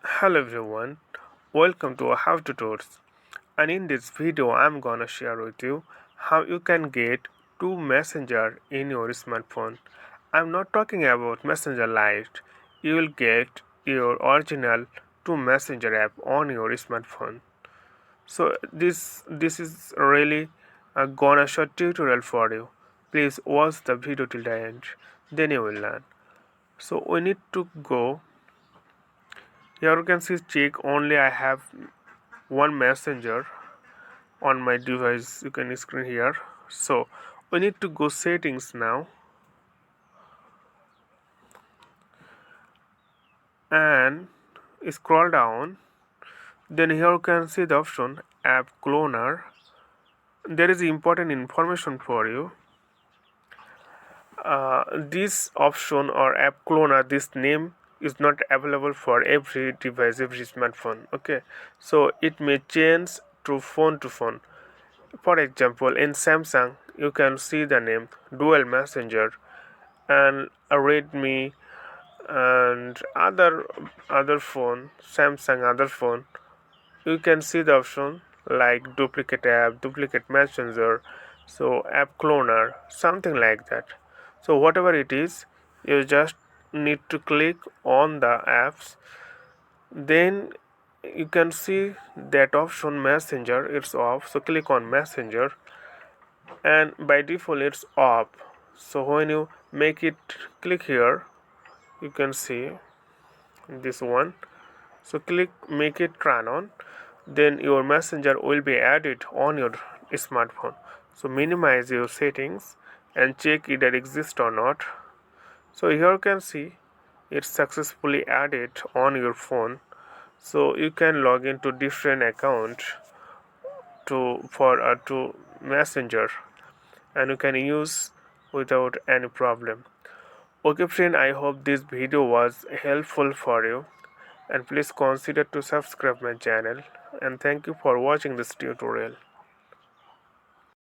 Hello everyone, welcome to How to Tours. And in this video, I'm gonna share with you how you can get two Messenger in your smartphone. I'm not talking about Messenger Lite. You will get your original two Messenger app on your smartphone. So this is really a gonna short tutorial for you. Please watch the video till the end, then you will learn. So we need to go. Here you can see check only I have one messenger on my device. You can screen here. So we need to go settings now and scroll down. Then here you can see the option app cloner. There is important information for you. This option or app cloner, this name is not available for every device, every smartphone. Okay, so it may change to phone. For example, in Samsung, you can see the name Dual Messenger, and a Redmi and other phone, Samsung other phone. You can see the option like duplicate app, duplicate messenger, so app cloner, something like that. So whatever it is, you just need to click on the apps. Then you can see that option messenger, it's off, so click on messenger, and by default it's off. So when you make it, click here, you can see this one. So click make it turn on, then your messenger will be added on your smartphone. So minimize your settings and check either exist or not. So here you can see it's successfully added on your phone. So you can log into different account to messenger, and you can use without any problem. Okay friend, I hope this video was helpful for you, and please consider to subscribe my channel, and thank you for watching this tutorial.